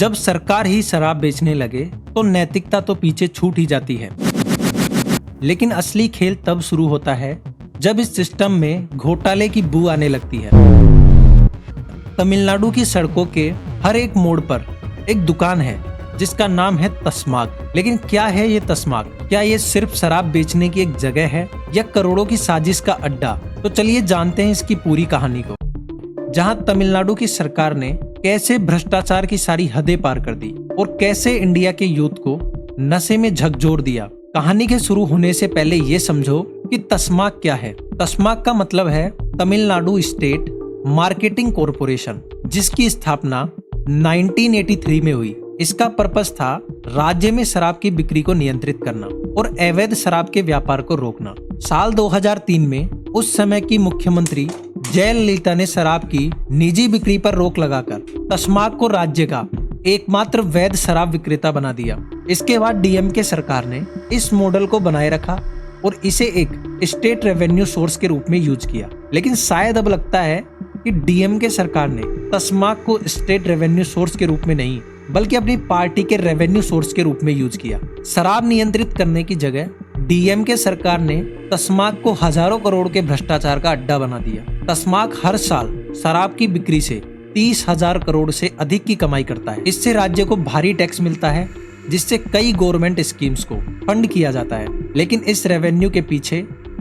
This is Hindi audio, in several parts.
जब सरकार ही शराब बेचने लगे तो नैतिकता तो पीछे छूट ही जाती है। लेकिन असली खेल तब शुरू होता है जब इस सिस्टम में घोटाले की बू आने लगती है। तमिलनाडु की सड़कों के हर एक मोड़ पर एक दुकान है जिसका नाम है तस्माक। लेकिन क्या है ये तस्माक? क्या ये सिर्फ शराब बेचने की एक जगह है या करोड़ों की साजिश का अड्डा? तो चलिए जानते हैं इसकी पूरी कहानी को। जहां तमिलनाडु की सरकार ने कैसे भ्रष्टाचार की सारी हदें पार कर दी और कैसे इंडिया के यूथ को नशे में झकझोर दिया। कहानी के शुरू होने से पहले ये समझो कि तस्माक क्या है। तस्माक का मतलब है तमिलनाडु स्टेट मार्केटिंग कॉरपोरेशन, जिसकी स्थापना 1983 में हुई। इसका पर्पस था राज्य में शराब की बिक्री को नियंत्रित करना और अवैध शराब के व्यापार को रोकना। साल 2003 में उस समय की मुख्यमंत्री जयललिता ने शराब की निजी बिक्री पर रोक लगाकर तस्माक को राज्य का एकमात्र वैध शराब विक्रेता बना दिया। इसके बाद डीएमके सरकार ने इस मॉडल को बनाए रखा और इसे एक स्टेट रेवेन्यू सोर्स के रूप में यूज किया। लेकिन शायद अब लगता है कि डीएमके सरकार ने तस्माक को स्टेट रेवेन्यू सोर्स के रूप में नहीं बल्कि अपनी पार्टी के रेवेन्यू सोर्स के रूप में यूज किया। शराब नियंत्रित करने की जगह डीएमके सरकार ने तस्माक को हजारों करोड़ के भ्रष्टाचार का अड्डा बना दिया। तस्माक हर साल शराब की बिक्री से 30,000 करोड़ से अधिक की कमाई करता है। इससे राज्य को भारी टैक्स मिलता है जिससे कई गवर्नमेंट स्कीम्स को फंड किया जाता है। लेकिन इस रेवेन्यू के पीछे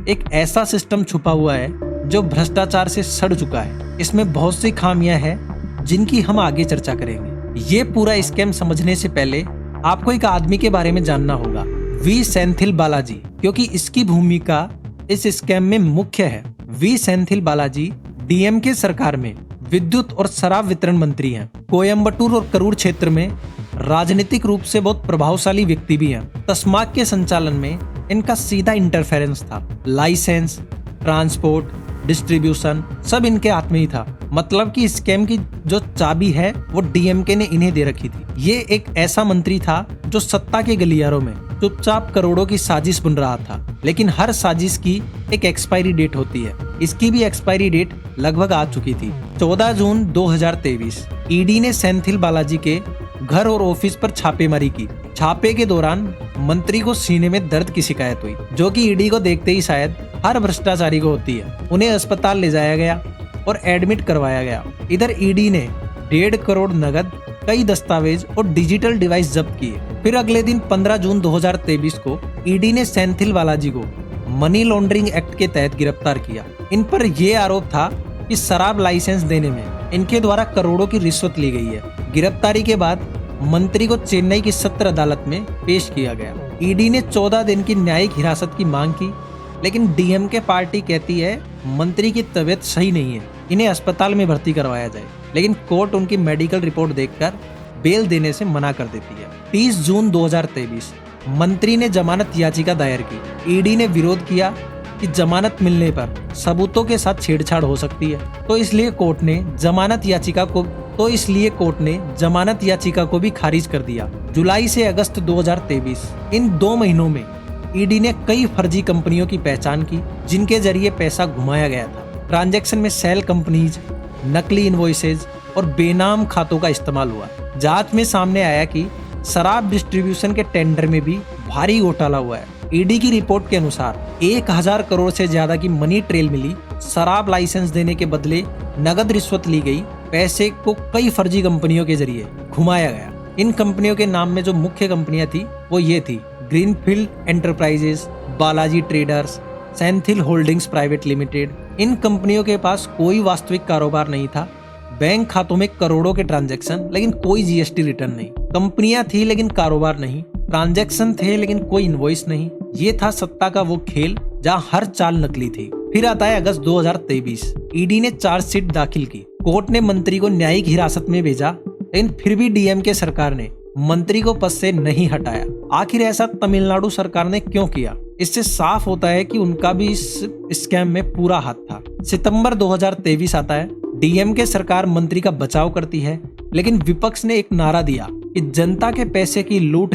एक ऐसा सिस्टम छुपा हुआ है जो भ्रष्टाचार से सड़ चुका है। इसमें बहुत सी खामियां हैं जिनकी हम आगे चर्चा करेंगे। ये पूरा स्कैम समझने से पहले आपको एक आदमी के बारे में जानना होगा, वी सेंथिल बालाजी, क्योंकि इसकी भूमिका इस स्कैम में मुख्य है। वी सेंथिल बालाजी डीएमके सरकार में विद्युत और शराब वितरण मंत्री हैं। कोयम्बटूर और करूर क्षेत्र में राजनीतिक रूप से बहुत प्रभावशाली व्यक्ति भी हैं। तस्माक के संचालन में इनका सीधा इंटरफेरेंस था। लाइसेंस, ट्रांसपोर्ट, डिस्ट्रीब्यूशन सब इनके हाथ में ही था। मतलब कि स्कैम की जो चाबी है वो डीएमके ने इन्हें दे रखी थी। ये एक ऐसा मंत्री था जो सत्ता के गलियारों में चुपचाप करोड़ों की साजिश बुन रहा था। लेकिन हर साजिश की एक एक्सपायरी डेट होती है। इसकी भी एक्सपायरी डेट लगभग आ चुकी थी। 14 जून 2023 ईडी ने सेंथिल बालाजी के घर और ऑफिस पर छापेमारी की। छापे के दौरान मंत्री को सीने में दर्द की शिकायत हुई, जो कि ईडी को देखते ही शायद हर भ्रष्टाचारी को होती है। उन्हें अस्पताल ले जाया गया और एडमिट करवाया गया। इधर ईडी ने 1.5 करोड़ नगद, कई दस्तावेज और डिजिटल डिवाइस जब्त किए। फिर अगले दिन 15 जून 2023 को ईडी ने सेंथिल बालाजी को मनी लॉन्ड्रिंग एक्ट के तहत गिरफ्तार किया। इन पर यह आरोप था कि शराब लाइसेंस देने में इनके द्वारा करोड़ों की रिश्वत ली गई है। गिरफ्तारी के बाद मंत्री को चेन्नई की सत्र अदालत में पेश किया गया। ईडी ने 14 दिन की न्यायिक हिरासत की मांग की, लेकिन डीएमके पार्टी कहती है मंत्री की तबीयत सही नहीं है, इन्हें अस्पताल में भर्ती करवाया जाए। लेकिन कोर्ट उनकी मेडिकल रिपोर्ट देखकर बेल देने से मना कर देती है। 30 जून 2023 मंत्री ने जमानत याचिका दायर की। ईडी ने विरोध किया कि जमानत मिलने पर सबूतों के साथ छेड़छाड़ हो सकती है, तो इसलिए कोर्ट ने जमानत याचिका को भी खारिज कर दिया। जुलाई से अगस्त 2023 इन 2 महीनों में ईडी ने कई फर्जी कंपनियों की पहचान की जिनके जरिए पैसा घुमाया गया था। ट्रांजैक्शन में सेल कंपनीज, नकली इनवॉइसेज और बेनाम खातों का इस्तेमाल हुआ। जांच में सामने आया कि शराब डिस्ट्रीब्यूशन के टेंडर में भी भारी घोटाला हुआ है। ईडी की रिपोर्ट के अनुसार 1000 करोड़ से ज्यादा की मनी ट्रेल मिली। शराब लाइसेंस देने के बदले नगद रिश्वत ली गई। पैसे को कई फर्जी कंपनियों के जरिए घुमाया गया। इन कंपनियों के नाम में जो मुख्य कंपनियां थी वो ये थी: Greenfield Enterprises, Balaji traders, Senthil holdings private limited. इन कंपनियों के पास कोई वास्तविक कारोबार नहीं था। बैंक खातों में करोड़ों के ट्रांजैक्शन, लेकिन कोई जीएसटी रिटर्न नहीं। कंपनियां थी लेकिन कारोबार नहीं। ट्रांजैक्शन थे लेकिन कोई इनवॉइस नहीं। ये था सत्ता का वो खेल जहां हर चाल नकली थी। फिर आता है अगस्त 2023। ईडी ने चार्जशीट दाखिल की। कोर्ट ने मंत्री को न्यायिक हिरासत में भेजा, लेकिन फिर भी डीएमके सरकार ने मंत्री को पद से नहीं हटाया। आखिर ऐसा तमिलनाडु सरकार ने क्यों किया? इससे साफ होता है कि उनका भी इस स्कैम में पूरा हाथ था। सितंबर 2023 आता है। डीएमके सरकार मंत्री का बचाव करती है, लेकिन विपक्ष ने एक नारा दिया कि जनता के पैसे की लूट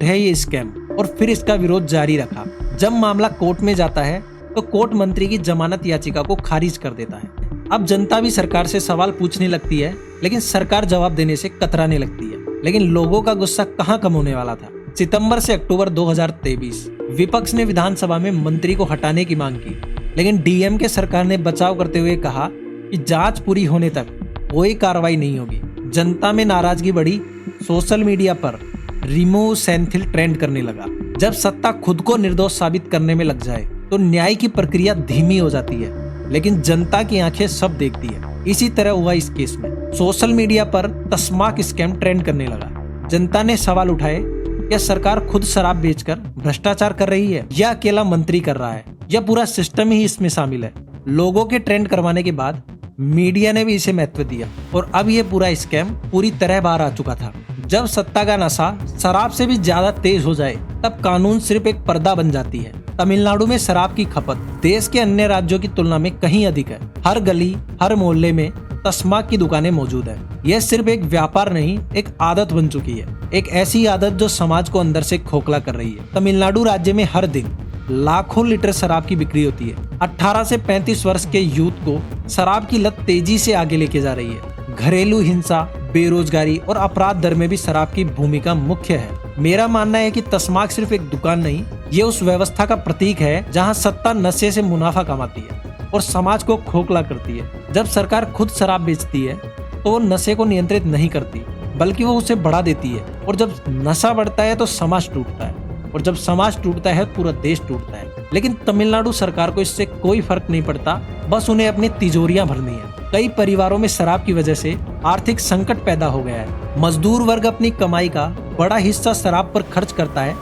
है ये स्कैम, और फिर इसका विरोध जारी रखा। जब मामला कोर्ट में जाता है तो कोर्ट मंत्री की जमानत याचिका को खारिज कर देता है। अब जनता भी सरकार से सवाल पूछने लगती है, लेकिन सरकार जवाब देने से कतराने लगती है। लेकिन लोगों का गुस्सा कहाँ कम होने वाला था। सितंबर से अक्टूबर 2023 विपक्ष ने विधानसभा में मंत्री को हटाने की मांग की, लेकिन डीएमके सरकार ने बचाव करते हुए कहा कि जांच पूरी होने तक कोई कार्रवाई नहीं होगी। जनता में नाराजगी बढ़ी। सोशल मीडिया पर रिमूव सेंथिल ट्रेंड करने लगा। जब सत्ता खुद को निर्दोष साबित करने में लग जाए तो न्याय की प्रक्रिया धीमी हो जाती है, लेकिन जनता की आंखें सब देखती है। इसी तरह हुआ इस केस में। सोशल मीडिया पर तस्माक स्कैम ट्रेंड करने लगा। जनता ने सवाल उठाए, क्या सरकार खुद शराब बेचकर भ्रष्टाचार कर रही है या अकेला मंत्री कर रहा है या पूरा सिस्टम ही इसमें शामिल है। लोगों के ट्रेंड करवाने के बाद मीडिया ने भी इसे महत्व दिया और अब ये पूरा स्कैम पूरी तरह बाहर आ चुका था। जब सत्ता का नशा शराब से भी ज्यादा तेज हो जाए तब कानून सिर्फ एक पर्दा बन जाती है। तमिलनाडु में शराब की खपत देश के अन्य राज्यों की तुलना में कहीं अधिक है। हर गली हर मोहल्ले में तस्माक की दुकानें मौजूद है। यह सिर्फ एक व्यापार नहीं, एक आदत बन चुकी है। एक ऐसी आदत जो समाज को अंदर से खोखला कर रही है। तमिलनाडु राज्य में हर दिन लाखों लीटर शराब की बिक्री होती है। 18 से 35 वर्ष के यूथ को शराब की लत तेजी से आगे लेके जा रही है। घरेलू हिंसा, बेरोजगारी और अपराध दर में भी शराब की भूमिका मुख्य है। मेरा मानना है कि तस्माक सिर्फ एक दुकान नहीं, ये उस व्यवस्था का प्रतीक है जहां सत्ता नशे से मुनाफा कमाती है और समाज को खोखला करती है। जब सरकार खुद शराब बेचती है तो वो नशे को नियंत्रित नहीं करती, बल्कि वो उसे बढ़ा देती है। और जब नशा बढ़ता है तो समाज टूटता है, और जब समाज टूटता है पूरा देश टूटता है। लेकिन तमिलनाडु सरकार को इससे कोई फर्क नहीं पड़ता, बस उन्हें अपनी तिजोरियां भरनी है। कई परिवारों में शराब की वजह से आर्थिक संकट पैदा हो गया है। मजदूर वर्ग अपनी कमाई का बड़ा हिस्सा शराब पर खर्च करता है।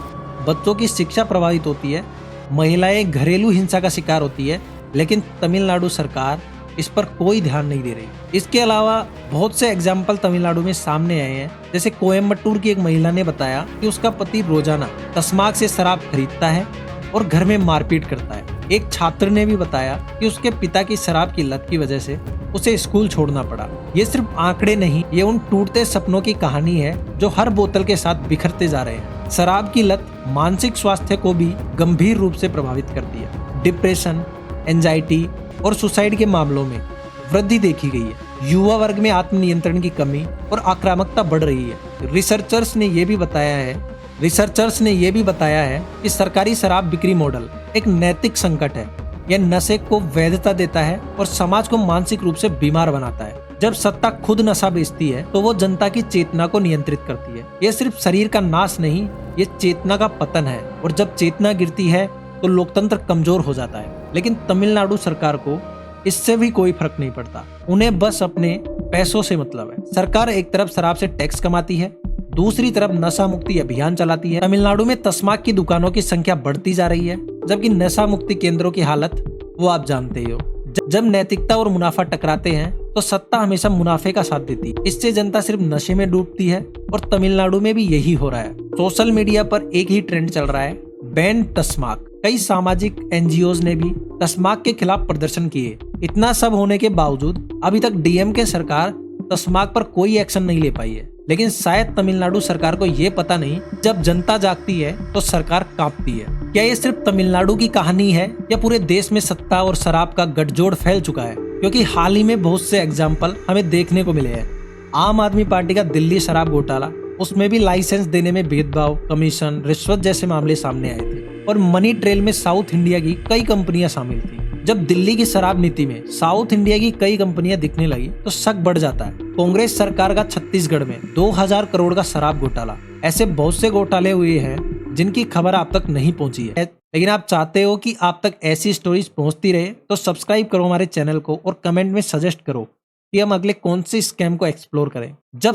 बच्चों की शिक्षा प्रभावित होती है, महिलाएं घरेलू हिंसा का शिकार होती है, लेकिन तमिलनाडु सरकार इस पर कोई ध्यान नहीं दे रही। इसके अलावा बहुत से एग्जाम्पल तमिलनाडु में सामने आए हैं। जैसे कोयम्बटूर की एक महिला ने बताया कि उसका पति रोजाना तस्माक से शराब खरीदता है और घर में मारपीट करता है। एक छात्र ने भी बताया कि उसके पिता की शराब की लत की वजह से उसे स्कूल छोड़ना पड़ा। ये सिर्फ आंकड़े नहीं, ये उन टूटते सपनों की कहानी है जो हर बोतल के साथ बिखरते जा रहे हैं। शराब की लत मानसिक स्वास्थ्य को भी गंभीर रूप से प्रभावित करती है। डिप्रेशन, एंजाइटी और सुसाइड के मामलों में वृद्धि देखी गई है। युवा वर्ग में आत्मनियंत्रण की कमी और आक्रामकता बढ़ रही है। रिसर्चर्स ने यह भी बताया है कि सरकारी शराब बिक्री मॉडल एक नैतिक संकट है। यह नशे को वैधता देता है और समाज को मानसिक रूप से बीमार बनाता है। जब सत्ता खुद नशा बेचती है तो वो जनता की चेतना को नियंत्रित करती है। यह सिर्फ शरीर का नाश नहीं, ये चेतना का पतन है। और जब चेतना गिरती है तो लोकतंत्र कमजोर हो जाता है। लेकिन तमिलनाडु सरकार को इससे भी कोई फर्क नहीं पड़ता। उन्हें बस अपने पैसों से मतलब है। सरकार एक तरफ शराब से टैक्स कमाती है, दूसरी तरफ नशा मुक्ति अभियान चलाती है। तमिलनाडु में तस्माक की दुकानों की संख्या बढ़ती जा रही है, जबकि नशा मुक्ति केंद्रों की हालत वो आप जानते ही हो। जब नैतिकता और मुनाफा टकराते हैं तो सत्ता हमेशा मुनाफे का साथ देती है। इससे जनता सिर्फ नशे में डूबती है और तमिलनाडु में भी यही हो रहा है। सोशल मीडिया पर एक ही ट्रेंड चल रहा है, बैन तस्माक। कई सामाजिक एनजीओज ने भी तस्माक के खिलाफ प्रदर्शन किए। इतना सब होने के बावजूद अभी तक डीएमके सरकार तस्माक पर कोई एक्शन नहीं ले पाई है। लेकिन शायद तमिलनाडु सरकार को ये पता नहीं, जब जनता जागती है तो सरकार कांपती है। क्या ये सिर्फ तमिलनाडु की कहानी है या पूरे देश में सत्ता और शराब का गठजोड़ फैल चुका है? क्योंकि हाल ही में बहुत से एग्जाम्पल हमें देखने को मिले हैं। आम आदमी पार्टी का दिल्ली शराब घोटाला, उसमें भी लाइसेंस देने में भेदभाव, कमीशन, रिश्वत जैसे मामले सामने आए थे। और मनी ट्रेल में साउथ इंडिया की कई कंपनियां शामिल थी। जब दिल्ली की शराब नीति में साउथ इंडिया की कई कंपनियां दिखने लगी तो शक बढ़ जाता है। कांग्रेस सरकार का छत्तीसगढ़ में 2000 करोड़ का शराब घोटाला, ऐसे बहुत से घोटाले हुए हैं जिनकी खबर आप तक नहीं पहुंची है। लेकिन आप चाहते हो कि आप तक ऐसी स्टोरीज पहुंचती रहे तो सब्सक्राइब करो हमारे चैनल को और कमेंट में सजेस्ट करो कि हम अगले कौन से स्कैम को एक्सप्लोर करें। जब